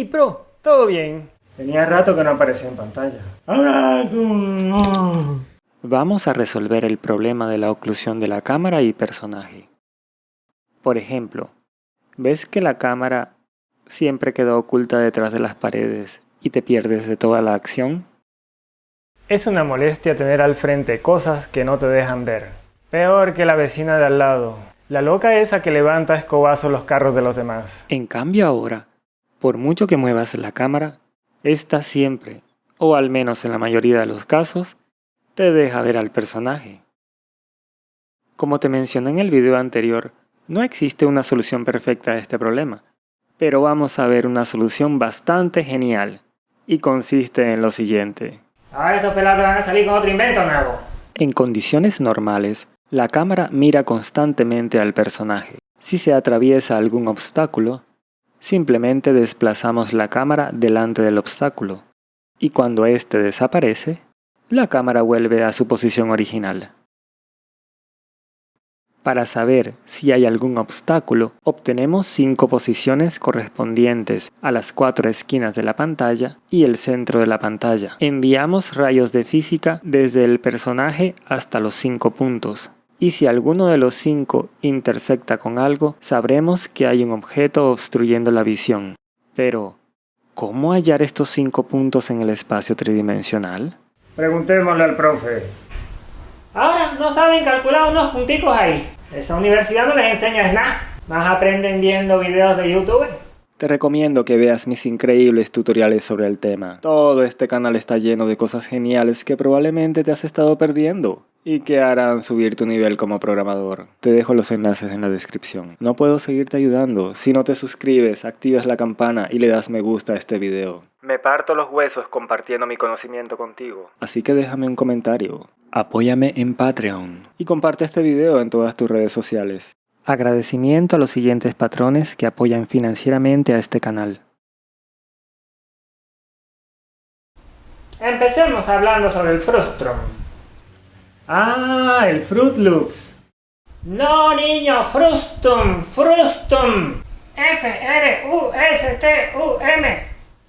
Hey, bro, ¿todo bien? Tenía rato que no aparecía en pantalla. ¡Abrazo! Vamos a resolver el problema de la oclusión de la cámara y personaje. Por ejemplo, ¿ves que la cámara siempre queda oculta detrás de las paredes y te pierdes de toda la acción? Es una molestia tener al frente cosas que no te dejan ver. Peor que la vecina de al lado. La loca esa que levanta a escobazos los carros de los demás. En cambio ahora, por mucho que muevas la cámara, esta siempre, o al menos en la mayoría de los casos, te deja ver al personaje. Como te mencioné en el video anterior, no existe una solución perfecta a este problema, pero vamos a ver una solución bastante genial, y consiste en lo siguiente. Ahora estos pelados van a salir con otro invento nuevo. En condiciones normales, la cámara mira constantemente al personaje. Si se atraviesa algún obstáculo, simplemente desplazamos la cámara delante del obstáculo, y cuando éste desaparece, la cámara vuelve a su posición original. Para saber si hay algún obstáculo, obtenemos 5 posiciones correspondientes a las 4 esquinas de la pantalla y el centro de la pantalla. Enviamos rayos de física desde el personaje hasta los 5 puntos. Y si alguno de los 5 intersecta con algo, sabremos que hay un objeto obstruyendo la visión. Pero, ¿cómo hallar estos 5 puntos en el espacio tridimensional? Preguntémosle al profe. Ahora no saben calcular unos punticos ahí. Esa universidad no les enseña nada. Más aprenden viendo videos de YouTube. Te recomiendo que veas mis increíbles tutoriales sobre el tema. Todo este canal está lleno de cosas geniales que probablemente te has estado perdiendo y que harán subir tu nivel como programador. Te dejo los enlaces en la descripción. No puedo seguirte ayudando si no te suscribes, activas la campana y le das me gusta a este video. Me parto los huesos compartiendo mi conocimiento contigo. Así que déjame un comentario, apóyame en Patreon y comparte este video en todas tus redes sociales. Agradecimiento a los siguientes patrones que apoyan financieramente a este canal. Empecemos hablando sobre el Frustrum. Ah, el Fruit Loops. No, niño, Frustum, Frustum. F-R-U-S-T-U-M.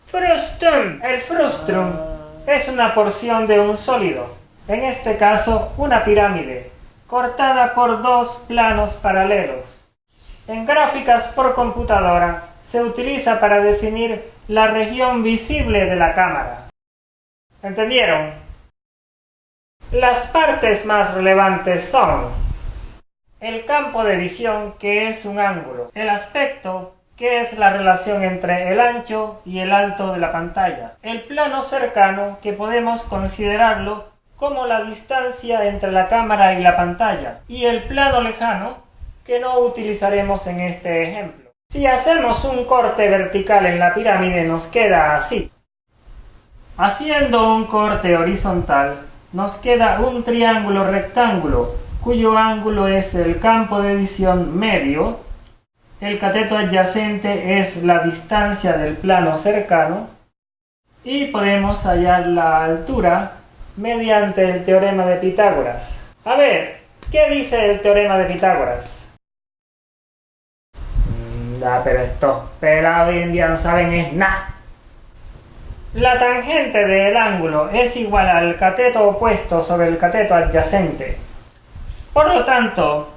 Frustum. El Frustrum es una porción de un sólido, en este caso una pirámide, cortada por 2 planos paralelos. En gráficas por computadora se utiliza para definir la región visible de la cámara. ¿Entendieron? Las partes más relevantes son el campo de visión, que es un ángulo, el aspecto, que es la relación entre el ancho y el alto de la pantalla, el plano cercano, que podemos considerarlo como la distancia entre la cámara y la pantalla, y el plano lejano, que no utilizaremos en este ejemplo. Si hacemos un corte vertical en la pirámide nos queda así. Haciendo un corte horizontal nos queda un triángulo rectángulo, cuyo ángulo es el campo de visión medio, el cateto adyacente es la distancia del plano cercano, y podemos hallar la altura mediante el teorema de Pitágoras. A ver, ¿qué dice el teorema de Pitágoras? Pero estos pelados hoy en día no saben es nada. La tangente del ángulo es igual al cateto opuesto sobre el cateto adyacente. Por lo tanto,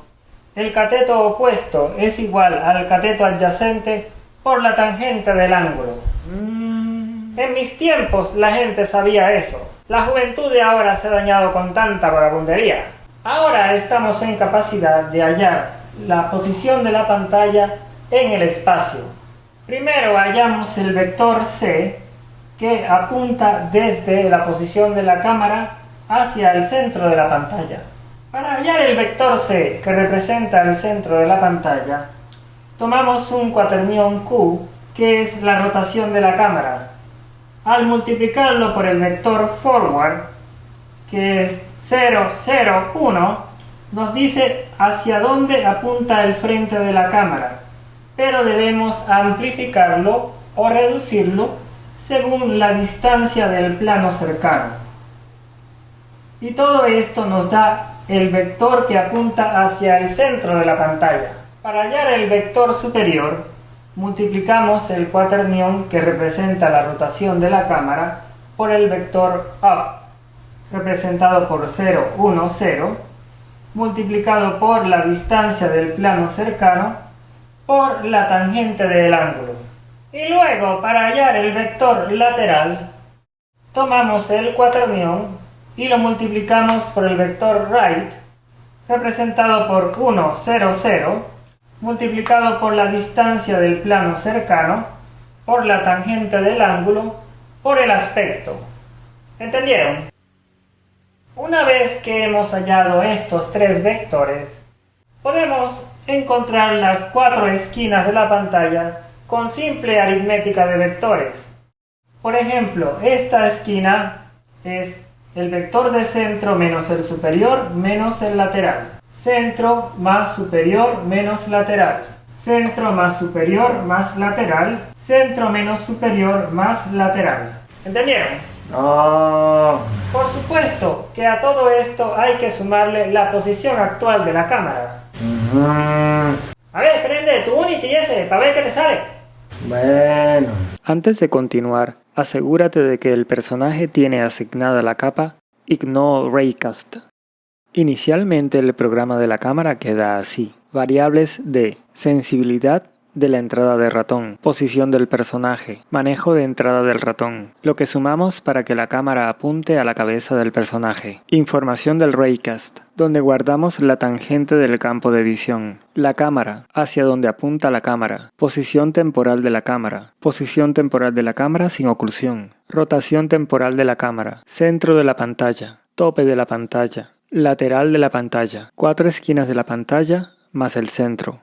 el cateto opuesto es igual al cateto adyacente por la tangente del ángulo. En mis tiempos la gente sabía eso. La juventud de ahora se ha dañado con tanta vagabundería. Ahora estamos en capacidad de hallar la posición de la pantalla en el espacio. Primero hallamos el vector C, que apunta desde la posición de la cámara hacia el centro de la pantalla. Para hallar el vector C, que representa el centro de la pantalla, tomamos un cuaternión Q, que es la rotación de la cámara. Al multiplicarlo por el vector forward, que es 0, 0, 1, nos dice hacia dónde apunta el frente de la cámara, pero debemos amplificarlo o reducirlo según la distancia del plano cercano. Y todo esto nos da el vector que apunta hacia el centro de la pantalla. Para hallar el vector superior, multiplicamos el cuaternión que representa la rotación de la cámara por el vector up, representado por 0, 1, 0, multiplicado por la distancia del plano cercano por la tangente del ángulo. Y luego, para hallar el vector lateral, tomamos el cuaternión y lo multiplicamos por el vector right, representado por 1, 0, 0, multiplicado por la distancia del plano cercano, por la tangente del ángulo, por el aspecto. ¿Entendieron? Una vez que hemos hallado estos tres vectores, podemos encontrar las cuatro esquinas de la pantalla con simple aritmética de vectores. Por ejemplo, esta esquina es el vector de centro menos el superior menos el lateral. Centro más superior menos lateral. Centro más superior más lateral. Centro menos superior más lateral. ¿Entendieron? No. Por supuesto que a todo esto hay que sumarle la posición actual de la cámara. A ver, prende tu Unity ese para ver qué te sale. Bueno. Antes de continuar, asegúrate de que el personaje tiene asignada la capa Ignore Raycast. Inicialmente el programa de la cámara queda así. Variables de sensibilidad de la entrada de ratón, posición del personaje, manejo de entrada del ratón, lo que sumamos para que la cámara apunte a la cabeza del personaje, información del Raycast, donde guardamos la tangente del campo de visión, la cámara, hacia donde apunta la cámara, posición temporal de la cámara sin oclusión, rotación temporal de la cámara, centro de la pantalla, tope de la pantalla, lateral de la pantalla, cuatro esquinas de la pantalla más el centro.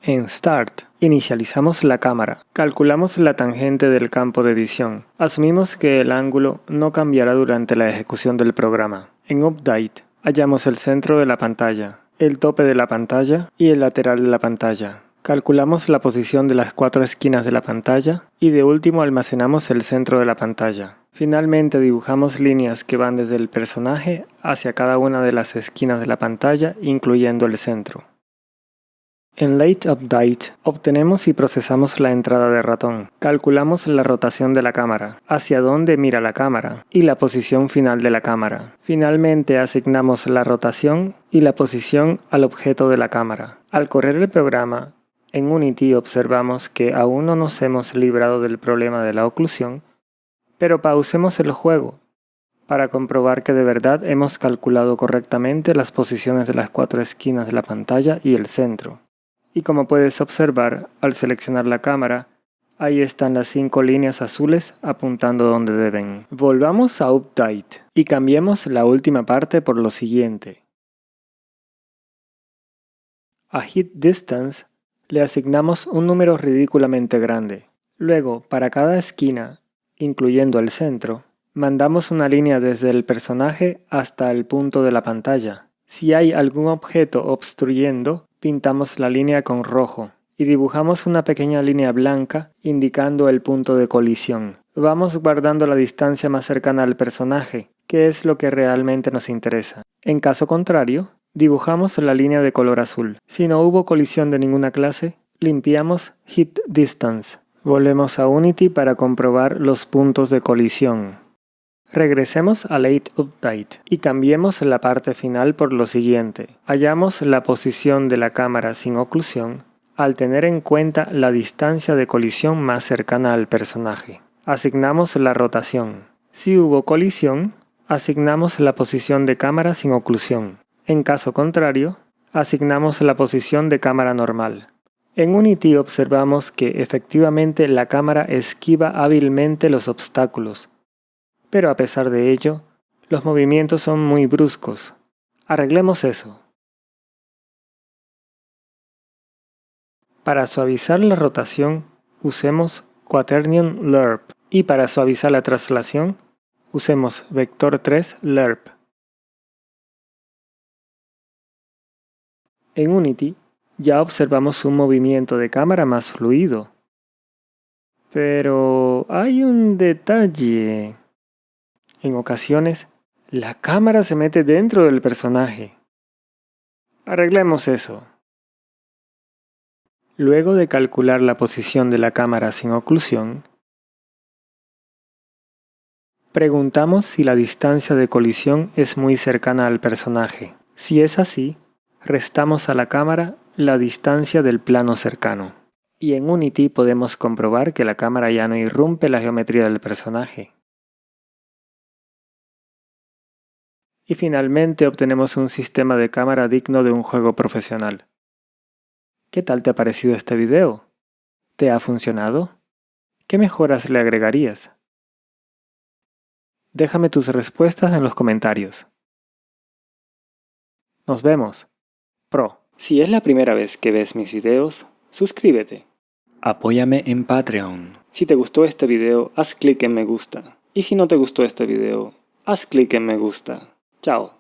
En Start, inicializamos la cámara, calculamos la tangente del campo de visión, asumimos que el ángulo no cambiará durante la ejecución del programa. En Update, hallamos el centro de la pantalla, el tope de la pantalla y el lateral de la pantalla. Calculamos la posición de las cuatro esquinas de la pantalla y de último almacenamos el centro de la pantalla. Finalmente dibujamos líneas que van desde el personaje hacia cada una de las esquinas de la pantalla, incluyendo el centro. En Late Update obtenemos y procesamos la entrada de ratón, calculamos la rotación de la cámara, hacia dónde mira la cámara y la posición final de la cámara. Finalmente asignamos la rotación y la posición al objeto de la cámara. Al correr el programa, en Unity observamos que aún no nos hemos librado del problema de la oclusión, pero pausemos el juego para comprobar que de verdad hemos calculado correctamente las posiciones de las cuatro esquinas de la pantalla y el centro. Y como puedes observar, al seleccionar la cámara, ahí están las 5 líneas azules apuntando donde deben. Volvamos a Update y cambiemos la última parte por lo siguiente. A Hit Distance le asignamos un número ridículamente grande. Luego, para cada esquina, incluyendo el centro, mandamos una línea desde el personaje hasta el punto de la pantalla. Si hay algún objeto obstruyendo, pintamos la línea con rojo y dibujamos una pequeña línea blanca indicando el punto de colisión. Vamos guardando la distancia más cercana al personaje, que es lo que realmente nos interesa. En caso contrario, dibujamos la línea de color azul. Si no hubo colisión de ninguna clase, limpiamos Hit Distance. Volvemos a Unity para comprobar los puntos de colisión. Regresemos a Late Update y cambiemos la parte final por lo siguiente. Hallamos la posición de la cámara sin oclusión al tener en cuenta la distancia de colisión más cercana al personaje. Asignamos la rotación. Si hubo colisión, asignamos la posición de cámara sin oclusión. En caso contrario, asignamos la posición de cámara normal. En Unity observamos que efectivamente la cámara esquiva hábilmente los obstáculos, pero a pesar de ello, los movimientos son muy bruscos. Arreglemos eso. Para suavizar la rotación, usemos Quaternion Lerp. Y para suavizar la traslación, usemos Vector 3 Lerp. En Unity, ya observamos un movimiento de cámara más fluido. Pero hay un detalle. En ocasiones, la cámara se mete dentro del personaje. Arreglemos eso. Luego de calcular la posición de la cámara sin oclusión, preguntamos si la distancia de colisión es muy cercana al personaje. Si es así, restamos a la cámara la distancia del plano cercano. Y en Unity podemos comprobar que la cámara ya no irrumpe la geometría del personaje. Y finalmente obtenemos un sistema de cámara digno de un juego profesional. ¿Qué tal te ha parecido este video? ¿Te ha funcionado? ¿Qué mejoras le agregarías? Déjame tus respuestas en los comentarios. Nos vemos. Pro. Si es la primera vez que ves mis videos, suscríbete. Apóyame en Patreon. Si te gustó este video, haz clic en me gusta. Y si no te gustó este video, haz clic en me gusta. Chao.